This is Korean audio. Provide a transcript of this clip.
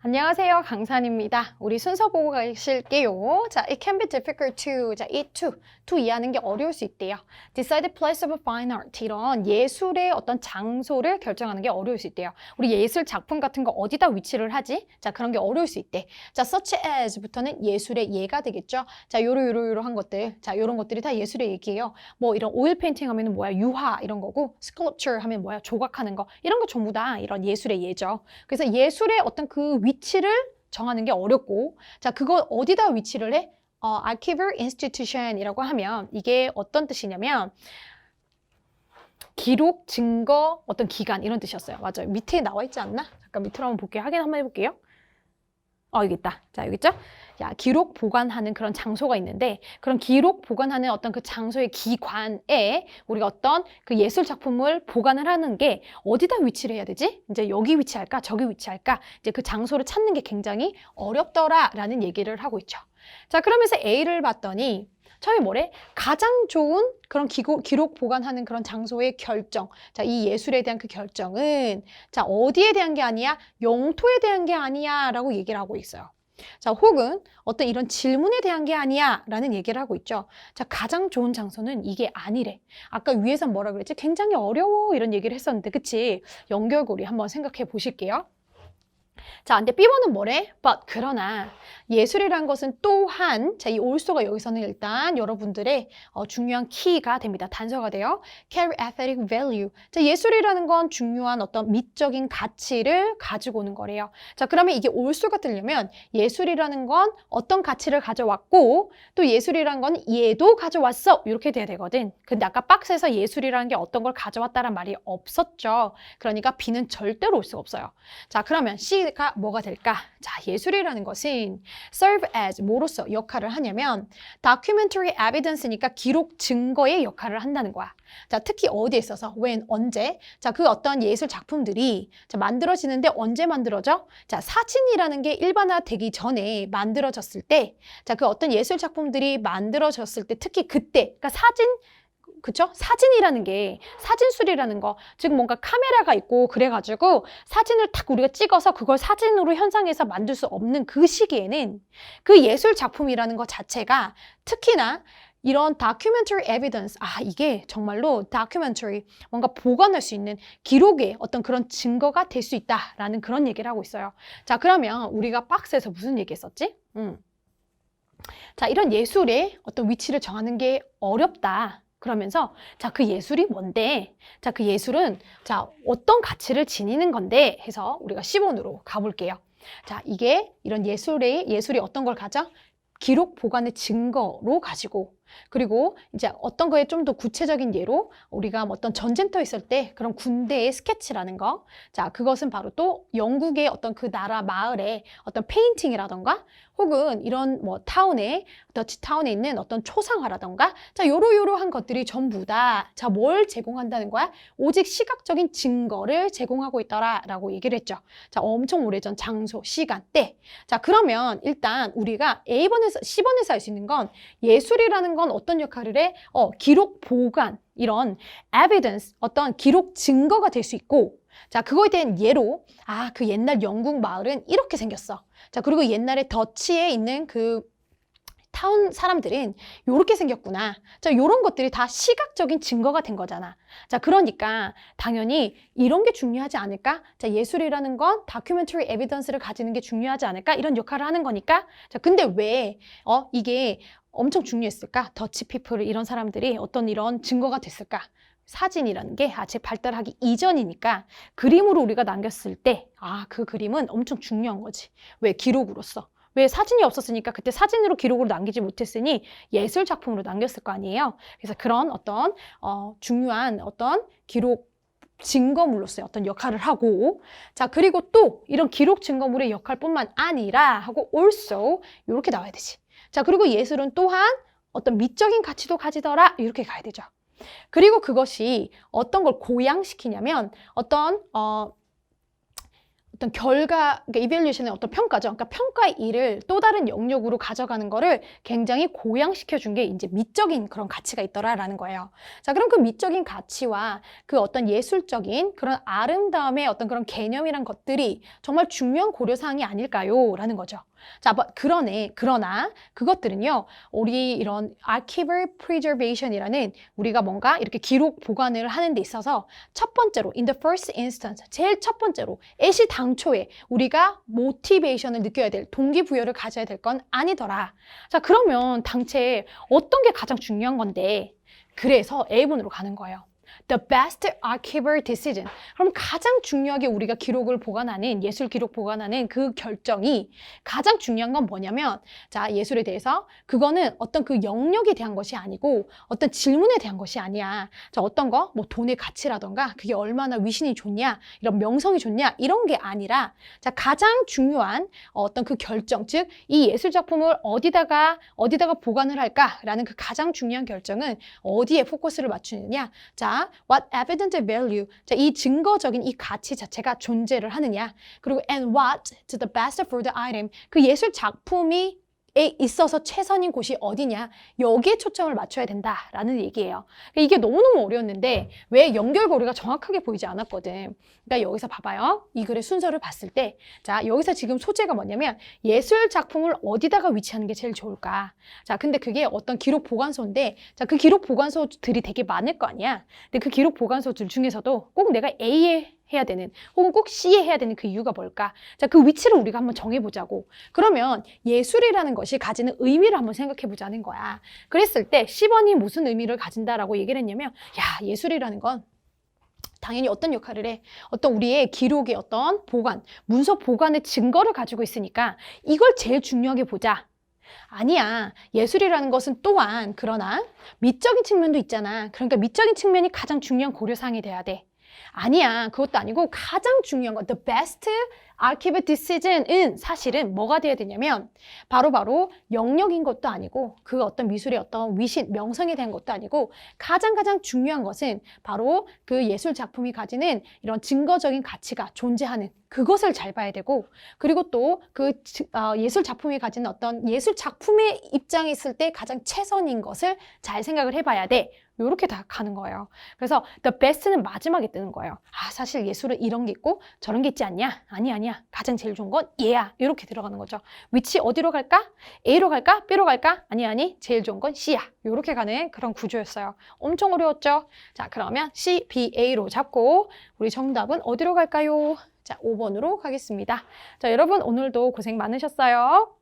안녕하세요. 강산입니다. 우리 순서 보고 가실게요. 자, it can be difficult to, 자, it to 이해하는 게 어려울 수 있대요. decide the place of a fine art, 이런 예술의 어떤 장소를 결정하는 게 어려울 수 있대요. 우리 예술 작품 같은 거 어디다 위치를 하지? 자, 그런 게 어려울 수 있대. 자, such as부터는 예술의 예가 되겠죠. 자, 요러한 것들. 자, 요런 것들이 다 예술의 얘기예요. 뭐 이런 오일 페인팅 하면은 뭐야? 유화 이런 거고, sculpture 하면 뭐야? 조각하는 거. 이런 거 전부 다 이런 예술의 예죠. 그래서 예술의 어떤 그 위치를 정하는 게 어렵고, 자, 그거 어디다 위치를 해? Archival institution이라고 하면 이게 어떤 뜻이냐면 기록, 증거, 어떤 기관 이런 뜻이었어요. 맞아요. 밑에 나와 있지 않나? 잠깐 밑으로 한번 볼게요. 확인 한번 해볼게요. 여기 있다. 자, 여기 있죠? 야, 기록 보관하는 그런 장소가 있는데, 그런 기록 보관하는 어떤 그 장소의 기관에 우리가 어떤 그 예술 작품을 보관을 하는 게 어디다 위치를 해야 되지? 이제 여기 위치할까? 저기 위치할까? 이제 그 장소를 찾는 게 굉장히 어렵더라라는 얘기를 하고 있죠. 자, 그러면서 A를 봤더니 처음에 뭐래? 가장 좋은 그런 기록 보관하는 그런 장소의 결정. 자, 이 예술에 대한 그 결정은 자, 어디에 대한 게 아니야? 영토에 대한 게 아니야 라고 얘기를 하고 있어요. 자, 혹은 어떤 이런 질문에 대한 게 아니야 라는 얘기를 하고 있죠. 자, 가장 좋은 장소는 이게 아니래. 아까 위에서 뭐라 그랬지? 굉장히 어려워 이런 얘기를 했었는데, 그치? 연결고리 한번 생각해 보실게요. 자, 근데 B번은 뭐래? But, 그러나 예술이란 것은 또한, 자, 이 also가 여기서는 일단 여러분들의 중요한 키가 됩니다. 단서가 돼요. Carry aesthetic value. 자, 예술이라는 건 중요한 어떤 미적인 가치를 가지고 오는 거래요. 자, 그러면 이게 also가 뜨려면 예술이라는 건 어떤 가치를 가져왔고, 또 예술이라는 건 얘도 가져왔어. 이렇게 돼야 되거든. 근데 아까 박스에서 예술이라는 게 어떤 걸 가져왔다란 말이 없었죠. 그러니까 B는 절대로 올 수가 없어요. 자, 그러면 C가 뭐가 될까? 자, 예술이라는 것은 serve as 뭐로서 역할을 하냐면 documentary evidence니까 기록 증거의 역할을 한다는 거야. 자, 특히 어디에 있어서 when, 언제? 자, 그 어떤 예술 작품들이 자, 만들어지는데 언제 만들어져? 자, 사진이라는 게 일반화되기 전에 만들어졌을 때, 자, 그 어떤 예술 작품들이 만들어졌을 때 특히 그때, 그러니까 그쵸? 사진이라는 게, 사진술이라는 거, 즉 뭔가 카메라가 있고 그래가지고 사진을 탁 우리가 찍어서 그걸 사진으로 현상해서 만들 수 없는 그 시기에는 그 예술 작품이라는 것 자체가 특히나 이런 documentary evidence, 이게 정말로 documentary, 뭔가 보관할 수 있는 기록의 어떤 그런 증거가 될 수 있다라는 그런 얘기를 하고 있어요. 자, 그러면 우리가 박스에서 무슨 얘기 했었지? 자, 이런 예술의 어떤 위치를 정하는 게 어렵다. 그러면서 자, 그 예술이 뭔데? 자, 그 예술은 자, 어떤 가치를 지니는 건데 해서 우리가 10번으로 가볼게요. 자, 이게 이런 예술이 어떤 걸 가져? 기록 보관의 증거로 가지고, 그리고 이제 어떤 거에 좀 더 구체적인 예로 우리가 뭐 어떤 전쟁터 있을 때 그런 군대의 스케치라는 거, 자, 그것은 바로 또 영국의 어떤 그 나라 마을의 어떤 페인팅이라던가, 혹은 이런 뭐 더치 타운에 있는 어떤 초상화라던가, 자, 요러한 것들이 전부 다 자, 뭘 제공한다는 거야? 오직 시각적인 증거를 제공하고 있더라라고 얘기를 했죠. 자, 엄청 오래전 장소, 시간, 때. 자, 그러면 일단 우리가 C번에서 알 수 있는 건 예술이라는 건 어떤 역할을 해? 기록 보관, 이런 evidence, 어떤 기록 증거가 될 수 있고, 자, 그거에 대한 예로, 그 옛날 영국 마을은 이렇게 생겼어. 자, 그리고 옛날에 더치에 있는 그 타운 사람들은 이렇게 생겼구나. 자, 이런 것들이 다 시각적인 증거가 된 거잖아. 자, 그러니까 당연히 이런 게 중요하지 않을까? 자, 예술이라는 건 다큐멘터리 에비던스를 가지는 게 중요하지 않을까? 이런 역할을 하는 거니까. 자, 근데 왜 이게 엄청 중요했을까? 더치 피플 이런 사람들이 어떤 이런 증거가 됐을까? 사진이라는 게 아직 발달하기 이전이니까 그림으로 우리가 남겼을 때 그 그림은 엄청 중요한 거지. 왜? 기록으로서. 왜? 사진이 없었으니까 그때 사진으로 기록으로 남기지 못했으니 예술 작품으로 남겼을 거 아니에요. 그래서 그런 어떤 중요한 어떤 기록 증거물로서의 어떤 역할을 하고, 자, 그리고 또 이런 기록 증거물의 역할뿐만 아니라 하고 also 이렇게 나와야 되지. 자, 그리고 예술은 또한 어떤 미적인 가치도 가지더라 이렇게 가야 되죠. 그리고 그것이 어떤 걸 고양시키냐면 어떤 어떤 결과, 그러니까 evaluation의 어떤 평가죠. 그러니까 평가의 일을 또 다른 영역으로 가져가는 거를 굉장히 고양시켜 준 게 이제 미적인 그런 가치가 있더라라는 거예요. 자, 그럼 그 미적인 가치와 그 어떤 예술적인 그런 아름다움의 어떤 그런 개념이란 것들이 정말 중요한 고려사항이 아닐까요? 라는 거죠. 자, 그러나 그것들은요, 우리 이런 archival preservation이라는 우리가 뭔가 이렇게 기록 보관을 하는 데 있어서 첫 번째로, in the first instance, 제일 첫 번째로, 애시당초에 우리가 motivation을 느껴야 될, 동기부여를 가져야 될 건 아니더라. 자, 그러면 당최 어떤 게 가장 중요한 건데, 그래서 A번으로 가는 거예요. The best archival decision. 그럼 가장 중요하게 우리가 기록을 보관하는, 예술 기록 보관하는 그 결정이 가장 중요한 건 뭐냐면, 자, 예술에 대해서 그거는 어떤 그 영역에 대한 것이 아니고 어떤 질문에 대한 것이 아니야. 자, 어떤 거? 뭐 돈의 가치라던가 그게 얼마나 위신이 좋냐, 이런 명성이 좋냐, 이런 게 아니라, 자, 가장 중요한 어떤 그 결정, 즉 이 예술 작품을 어디다가 보관을 할까라는 그 가장 중요한 결정은 어디에 포커스를 맞추느냐. 자, what evident value. 자, 이 증거적인 이 가치 자체가 존재를 하느냐. 그리고 and what to the best for the item. 그 예술 작품이 있어서 최선인 곳이 어디냐. 여기에 초점을 맞춰야 된다라는 얘기예요. 이게 너무너무 어려웠는데 왜 연결고리가 정확하게 보이지 않았거든. 그러니까 여기서 봐봐요. 이 글의 순서를 봤을 때, 자, 여기서 지금 소재가 뭐냐면 예술 작품을 어디다가 위치하는 게 제일 좋을까. 자, 근데 그게 어떤 기록 보관소인데, 자, 그 기록 보관소들이 되게 많을 거 아니야. 근데 그 기록 보관소들 중에서도 꼭 내가 A에 해야 되는, 혹은 꼭 C에 해야 되는 그 이유가 뭘까? 자, 그 위치를 우리가 한번 정해보자고. 그러면 예술이라는 것이 가지는 의미를 한번 생각해보자는 거야. 그랬을 때 10번이 무슨 의미를 가진다라고 얘기를 했냐면, 야, 예술이라는 건 당연히 어떤 역할을 해? 어떤 우리의 기록의 어떤 보관, 문서 보관의 증거를 가지고 있으니까 이걸 제일 중요하게 보자. 아니야. 예술이라는 것은 또한 그러나 미적인 측면도 있잖아. 그러니까 미적인 측면이 가장 중요한 고려사항이 돼야 돼. 아니야. 그것도 아니고 가장 중요한 건 the best archival decision은 사실은 뭐가 돼야 되냐면 바로 영역인 것도 아니고 그 어떤 미술의 어떤 위신, 명성에 대한 것도 아니고 가장 중요한 것은 바로 그 예술 작품이 가지는 이런 증거적인 가치가 존재하는 그것을 잘 봐야 되고, 그리고 또 그 예술 작품이 가지는 어떤 예술 작품의 입장에 있을 때 가장 최선인 것을 잘 생각을 해봐야 돼. 이렇게 다 가는 거예요. 그래서 the best는 마지막에 뜨는 거예요. 아, 사실 예술은 이런 게 있고 저런 게 있지 않냐? 아니야. 가장 제일 좋은 건 얘야. 이렇게 들어가는 거죠. 위치 어디로 갈까? A로 갈까? B로 갈까? 아니. 제일 좋은 건 C야. 이렇게 가는 그런 구조였어요. 엄청 어려웠죠? 자, 그러면 C, B, A로 잡고 우리 정답은 어디로 갈까요? 자, 5번으로 가겠습니다. 자, 여러분 오늘도 고생 많으셨어요.